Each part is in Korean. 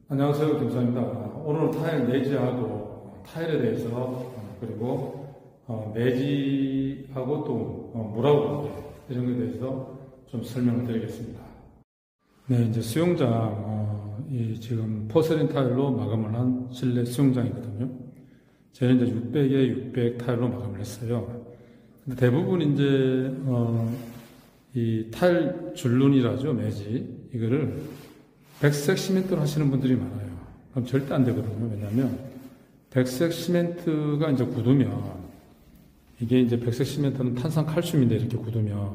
안녕하세요. 김수환입니다. 오늘은 타일 내지하고 타일에 대해서 그리고 내지하고 또 물하고 관계 이런 것에 대해서 좀 설명을 드리겠습니다. 네, 이제 수영장 이 지금 포세린 타일로 마감을 한 실내 수영장이거든요. 저는 이제 600에 600 타일로 마감을 했어요. 근데 대부분 이제 이 타일 줄눈이라죠, 매지 이거를 백색 시멘트로 하시는 분들이 많아요. 그럼 절대 안 되거든요. 왜냐하면 백색 시멘트가 이제 굳으면 이게 이제 백색 시멘트는 탄산 칼슘인데 이렇게 굳으면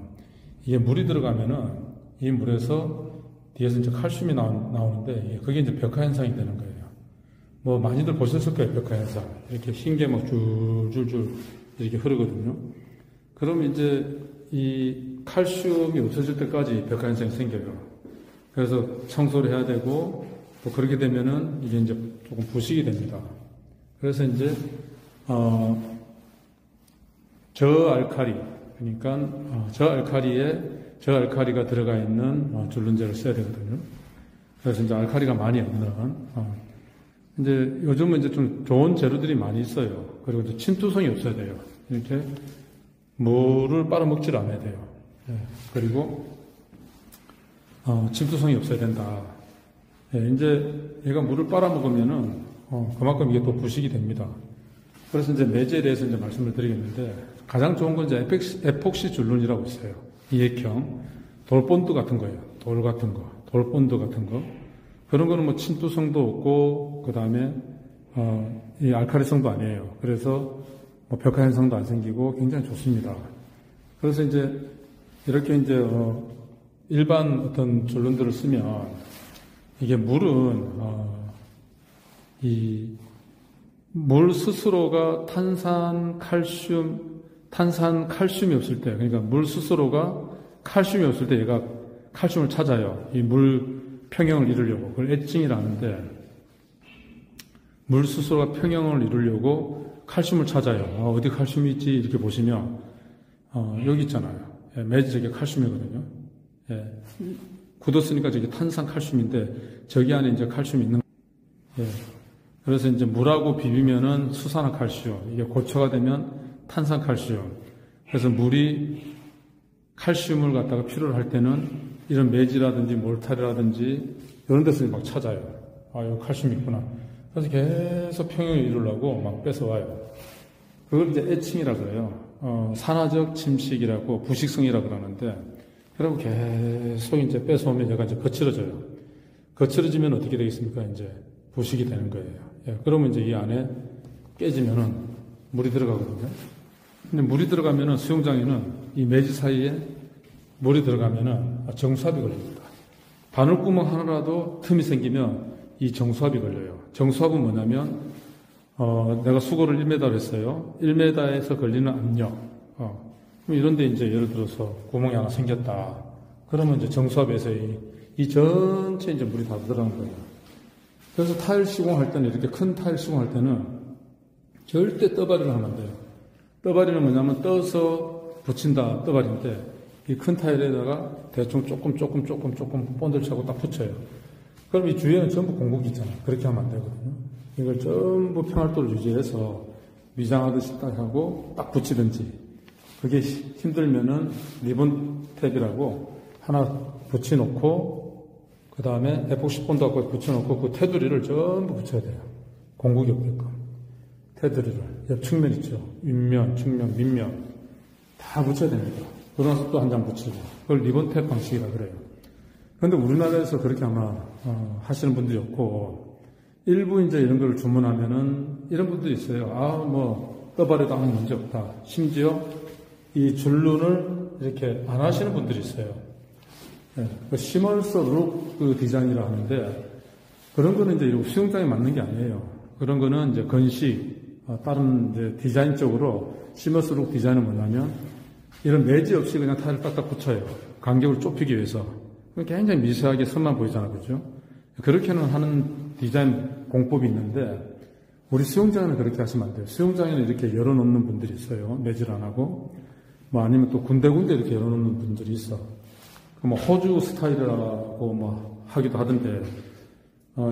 이게 물이 들어가면은 이 물에서 뒤에서 이제 칼슘이 나오는데 그게 이제 벽화 현상이 되는 거예요. 뭐 많이들 보셨을 거예요. 벽화 현상. 이렇게 흰 게 막 줄줄줄 이렇게 흐르거든요. 그러면 이제 이 칼슘이 없어질 때까지 벽화 현상이 생겨요. 그래서 청소를 해야 되고, 또 그렇게 되면은 이게 이제 조금 부식이 됩니다. 그래서 이제, 저알칼리, 그러니까, 저알칼리가 들어가 있는 줄눈제를 써야 되거든요. 그래서 이제 알칼리가 많이 없는, 이제 요즘은 이제 좀 좋은 재료들이 많이 있어요. 그리고 이제 침투성이 없어야 돼요. 이렇게 물을 빨아먹질 않아야 돼요. 네. 그리고, 침투성이 없어야 된다. 예, 이제 얘가 물을 빨아먹으면은, 그만큼 이게 또 부식이 됩니다. 그래서 이제 매지에 대해서 이제 말씀을 드리겠는데, 가장 좋은 건 이제 에폭시 줄눈이라고 있어요. 이액형. 돌본드 같은 거예요. 돌 같은 거. 돌본드 같은 거. 그런 거는 뭐 침투성도 없고, 그 다음에, 이 알칼리성도 아니에요. 그래서 뭐 벽화 현상도 안 생기고 굉장히 좋습니다. 그래서 이제 이렇게 이제, 일반 어떤 줄눈들을 쓰면 이게 물은 이 물 스스로가 탄산 칼슘이 없을 때, 그러니까 물 스스로가 칼슘이 없을 때 얘가 칼슘을 찾아요. 이 물 평형을 이루려고. 그걸 엣징이라 하는데, 물 스스로가 평형을 이루려고 칼슘을 찾아요. 어디 칼슘이 있지? 이렇게 보시면 여기 있잖아요. 매지 저게 칼슘이거든요. 예, 굳었으니까 저게 탄산 칼슘인데 저기 안에 이제 칼슘이 있는 거예요. 예, 그래서 이제 물하고 비비면은 수산화 칼슘, 이게 고초가 되면 탄산 칼슘. 그래서 물이 칼슘을 갖다가 필요로 할 때는 이런 매지라든지 몰탈이라든지 이런 데서 막 찾아요. 여기 칼슘이 있구나. 그래서 계속 평형을 이루려고 막 뺏어와요. 그걸 이제 애칭이라 그래요. 산화적 침식이라고 부식성이라 그러는데, 그리고 계속 이제 뺏어오면 얘가 이제 거칠어져요. 거칠어지면 어떻게 되겠습니까? 이제 부식이 되는 거예요. 예, 그러면 이제 이 안에 깨지면은 물이 들어가거든요. 근데 물이 들어가면은 수영장에는 이 매지 사이에 물이 들어가면은 정수압이 걸립니다. 바늘구멍 하나라도 틈이 생기면 이 정수압이 걸려요. 정수압은 뭐냐면, 내가 수고를 1m를 했어요. 1m에서 걸리는 압력. 이런데 이제 예를 들어서 구멍이 하나 생겼다. 그러면 이제 정수압에서 이 전체 이제 물이 다 들어가는 거예요. 그래서 타일 시공할 때는, 이렇게 큰 타일 시공할 때는 절대 떠바리를 하면 안 돼요. 떠바리는 뭐냐면 떠서 붙인다, 떠바리인데, 이 큰 타일에다가 대충 조금 본들 차고 딱 붙여요. 그럼 이 주위에는 전부 공국이 있잖아요. 그렇게 하면 안 되거든요. 이걸 전부 평활도를 유지해서 미장하듯이 딱 하고 딱 붙이든지, 그게 힘들면은 리본 탭이라고 하나 붙여놓고, 그 다음에 에폭시 본드 갖고 붙여놓고 그 테두리를 전부 붙여야 돼요. 공국이 없게끔. 테두리를. 옆 측면 있죠. 윗면, 측면, 밑면. 다 붙여야 됩니다. 그러나서 또 한 장 붙이고. 그걸 리본 탭 방식이라 그래요. 그런데 우리나라에서 그렇게 아마, 하시는 분들이 없고, 일부 이제 이런 걸 주문하면은 이런 분들이 있어요. 떠바리도 아무 문제 없다. 심지어 이 줄눈을 이렇게 안 하시는 분들이 있어요. 네, 시멀스 룩 디자인이라 하는데, 그런 거는 이제 수영장에 맞는 게 아니에요. 그런 거는 이제 건식, 다른 이제 디자인적으로 시멀스 룩 디자인은 뭐냐면, 이런 매지 없이 그냥 타일을 딱딱 붙여요. 간격을 좁히기 위해서. 굉장히 미세하게 선만 보이잖아요. 그죠? 그렇게는 하는 디자인 공법이 있는데, 우리 수영장에는 그렇게 하시면 안 돼요. 수영장에는 이렇게 열어놓는 분들이 있어요. 매질 안 하고. 아니면 또 군데군데 이렇게 열어놓는 분들이 있어. 호주 스타일이라고 하기도 하던데,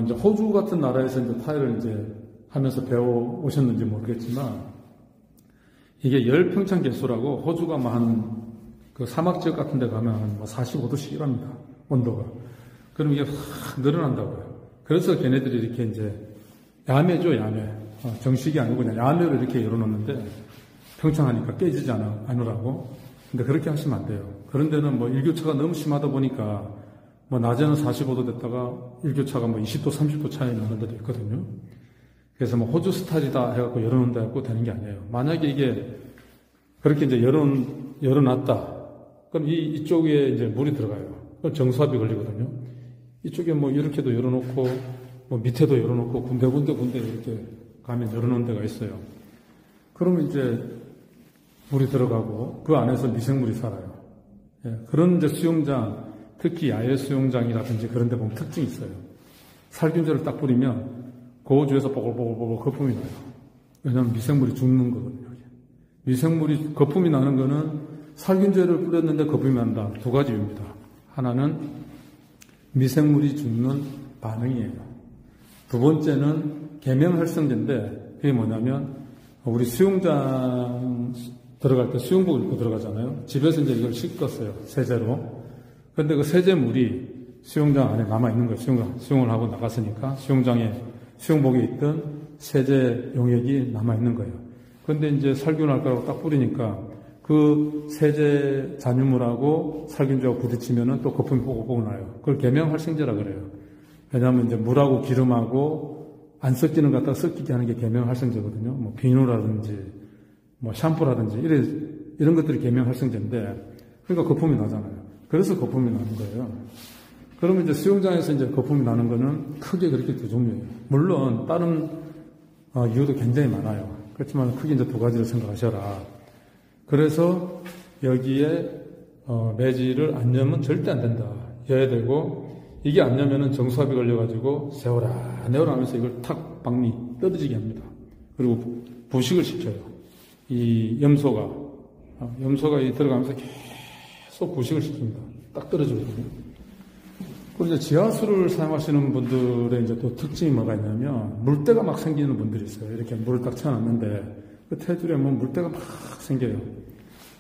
이제 호주 같은 나라에서 이제 타일을 이제 하면서 배워 오셨는지 모르겠지만, 이게 열평창 개수라고 호주가 그 사막 지역 같은 데 가면 45도씩 일합니다. 온도가. 그럼 이게 확 늘어난다고요. 그래서 걔네들이 이렇게 이제 야매죠, 야매. 정식이 아니고 그냥 야매로 이렇게 열어놓는데 평창하니까 깨지지 않으라고. 근데 그렇게 하시면 안 돼요. 그런 데는 뭐 일교차가 너무 심하다 보니까 뭐 낮에는 45도 됐다가 일교차가 뭐 20도, 30도 차이 나는 데도 있거든요. 그래서 뭐 호주 스타일이다 해갖고 열어놓는다 해갖고 되는 게 아니에요. 만약에 이게 그렇게 이제 열어놨다. 그럼 이쪽에 이제 물이 들어가요. 그럼 정수압이 걸리거든요. 이쪽에 뭐 이렇게도 열어놓고, 뭐 밑에도 열어놓고, 군데 이렇게 가면 열어놓은 데가 있어요. 그러면 이제 물이 들어가고, 그 안에서 미생물이 살아요. 예, 그런 이제 수영장, 특히 야외 수영장이라든지 그런 데 보면 특징이 있어요. 살균제를 딱 뿌리면 고주에서 뽀글뽀글 거품이 나요. 왜냐하면 미생물이 죽는 거거든요. 미생물이 거품이 나는 거는 살균제를 뿌렸는데 거품이 난다. 두 가지 이유입니다. 하나는 미생물이 죽는 반응이에요. 두 번째는 계명활성제인데 그게 뭐냐면 우리 수영장 들어갈 때 수영복 입고 들어가잖아요. 집에서 이제 이걸 씻었어요. 세제로. 근데 그 세제물이 수영장 안에 남아있는 거예요. 수영을 하고 나갔으니까 수영장에 수영복에 있던 세제 용액이 남아있는 거예요. 근데 이제 살균할 거라고 딱 뿌리니까 그 세제 잔유물하고 살균제가 부딪히면은 또 거품이 뽀글뽀글 나요. 그걸 계명활성제라 그래요. 왜냐하면 이제 물하고 기름하고 안 섞이는 것 갖다 섞이게 하는 게 계명활성제거든요. 뭐 비누라든지 뭐 샴푸라든지 이런 것들이 계명활성제인데 그러니까 거품이 나잖아요. 그래서 거품이 나는 거예요. 그러면 이제 수영장에서 이제 거품이 나는 거는 크게 그렇게 두 종류예요. 물론 다른 이유도 굉장히 많아요. 그렇지만 크게 이제 두 가지를 생각하셔라. 그래서 여기에 매질을 안 여면 절대 안 된다. 여야 되고 이게 안 여면은 정수압이 걸려가지고 세워라 내워라 하면서 이걸 탁 박리 떨어지게 합니다. 그리고 부식을 시켜요. 이 염소가 들어가면서 계속 부식을 시킵니다. 딱 떨어지거든요. 그리고 이제 지하수를 사용하시는 분들의 이제 또 특징이 뭐가 있냐면 물때가 막 생기는 분들이 있어요. 이렇게 물을 딱 쳐놨는데 그 테두리에 뭐 물때가 막 생겨요.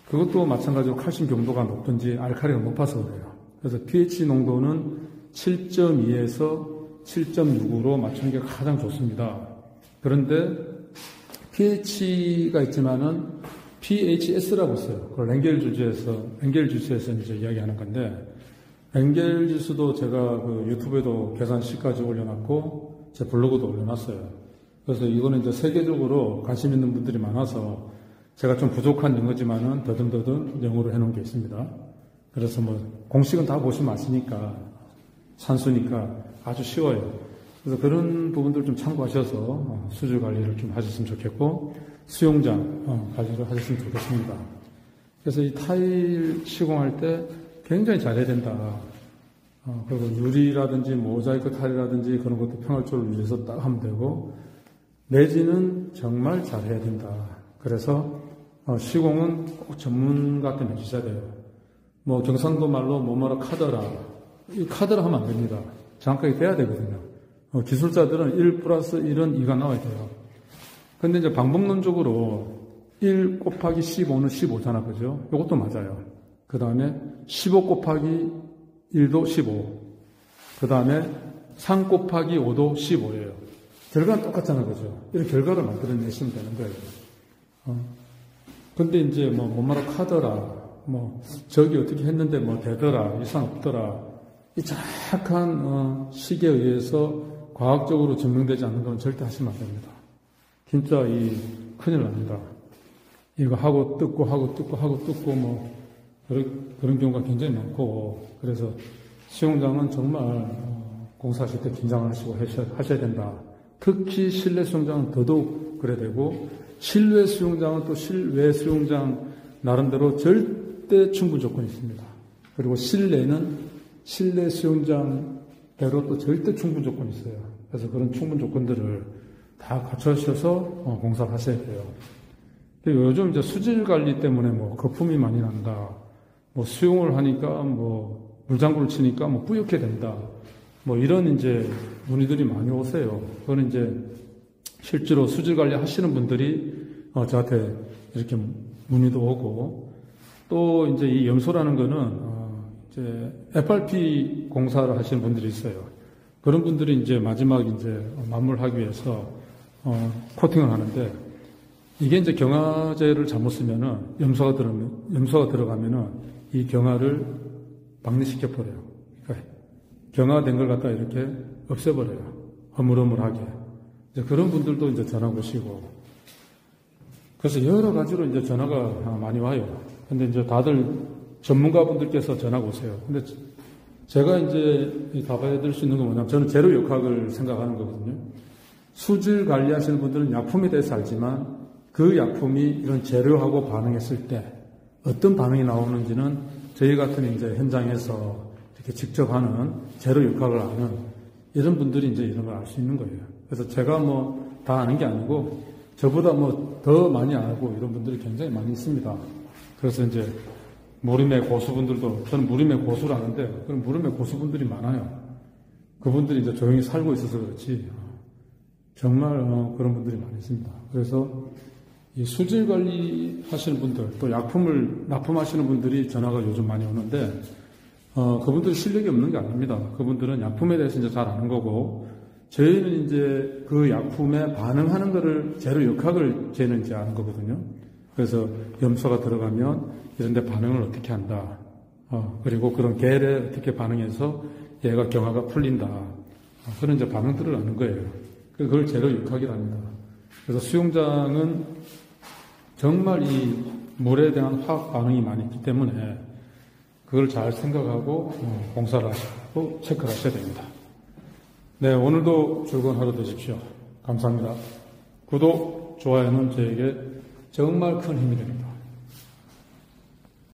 그것도 마찬가지로 칼슘 경도가 높든지 알칼리가 높아서 그래요. 그래서 pH 농도는 7.2에서 7.6으로 맞추는 게 가장 좋습니다. 그런데 pH가 있지만은 PHS라고 있어요. 그걸 랭겔 주제에서 이제 이야기하는 건데 랭겔 지수도 제가 그 유튜브에도 계산식까지 올려놨고 제 블로그도 올려놨어요. 그래서 이거는 이제 세계적으로 관심 있는 분들이 많아서 제가 좀 부족한 영어지만은 더듬 영어로 해놓은 게 있습니다. 그래서 뭐 공식은 다 보시면 아시니까 산수니까 아주 쉬워요. 그래서 그런 부분들 좀 참고하셔서 수질 관리를 좀 하셨으면 좋겠고 수영장 관리를 하셨으면 좋겠습니다. 그래서 이 타일 시공할 때 굉장히 잘해야 된다. 그리고 유리라든지 모자이크 타일이라든지 그런 것도 평활적으로 유리해서 딱 하면 되고 내지는 정말 잘해야 된다. 그래서 시공은 꼭 전문가한테 맡기셔야 돼요. 뭐 경상도 말로 뭐뭐라 카더라. 이 카더라 하면 안 됩니다. 정확하게 돼야 되거든요. 기술자들은 1 플러스 1은 2가 나와야 돼요. 근데 이제 방법론적으로 1 곱하기 15는 15잖아. 그죠? 이것도 맞아요. 그 다음에 15 곱하기 1도 15. 그 다음에 3 곱하기 5도 15예요. 결과는 똑같잖아. 그죠? 이런 결과를 만들어내시면 되는 거예요. 근데 이제 뭐뭐라 카더라. 저기 어떻게 했는데 되더라. 이상 없더라. 이 정확한 식에 의해서 과학적으로 증명되지 않는 건 절대 하시면 안 됩니다. 진짜 큰일 납니다. 이거 하고 뜯고 그런 경우가 굉장히 많고, 그래서 수영장은 정말 공사하실 때 긴장하시고 하셔야 된다. 특히 실내 수영장은 더더욱 그래야 되고, 실외 수영장은 또 실외 수영장 나름대로 절대 충분 조건이 있습니다. 그리고 실내는 실내 수영장대로 또 절대 충분 조건이 있어요. 그래서 그런 충분 조건들을 다 갖춰주셔서 공사를 하셔야 돼요. 요즘 이제 수질 관리 때문에 거품이 많이 난다. 수용을 하니까 물장구를 치니까 뿌옇게 된다. 뭐 이런 이제 문의들이 많이 오세요. 그거는 이제 실제로 수질 관리 하시는 분들이 저한테 이렇게 문의도 오고, 또 이제 이 염소라는 거는 이제 FRP 공사를 하시는 분들이 있어요. 그런 분들이 이제 마지막 이제 마무리하기 위해서 코팅을 하는데, 이게 이제 경화제를 잘못 쓰면은 염소가 들어가면은 이 경화를 박리시켜 버려요. 그러니까 경화된 걸 갖다 이렇게 없애버려요. 허물허물하게. 이제 그런 분들도 이제 전화 오시고, 그래서 여러 가지로 이제 전화가 많이 와요. 근데 이제 다들 전문가분들께서 전화가 오세요. 근데 제가 이제 답해 드릴 수 있는 건 뭐냐면, 저는 재료 역학을 생각하는 거거든요. 수질 관리하시는 분들은 약품에 대해서 알지만, 그 약품이 이런 재료하고 반응했을 때 어떤 반응이 나오는지는 저희 같은 이제 현장에서 이렇게 직접 하는 재료 역학을 아는 이런 분들이 이제 이런 걸 알 수 있는 거예요. 그래서 제가 뭐 다 아는 게 아니고 저보다 뭐 더 많이 알고 이런 분들이 굉장히 많이 있습니다. 그래서 이제 무림의 고수분들도, 저는 무림의 고수라는데 그런 무림의 고수분들이 많아요. 그분들이 이제 조용히 살고 있어서 그렇지 정말 그런 분들이 많이 있습니다. 그래서 이 수질 관리 하시는 분들, 또 약품을 납품하시는 분들이 전화가 요즘 많이 오는데, 그분들 실력이 없는 게 아닙니다. 그분들은 약품에 대해서 이제 잘 아는 거고, 저희는 이제 그 약품에 반응하는 거를, 재료 역학을 저희는 이제 아는 거거든요. 그래서 염소가 들어가면 이런 데 반응을 어떻게 한다. 그리고 그런 겔에 어떻게 반응해서 얘가 경화가 풀린다. 그런 이제 반응들을 아는 거예요. 그걸 재료 역학이랍니다. 그래서 수영장은 정말 이 물에 대한 화학 반응이 많이 있기 때문에 그걸 잘 생각하고 공사를 하시고 체크를 하셔야 됩니다. 네, 오늘도 즐거운 하루 되십시오. 감사합니다. 구독, 좋아요는 저에게 정말 큰 힘이 됩니다.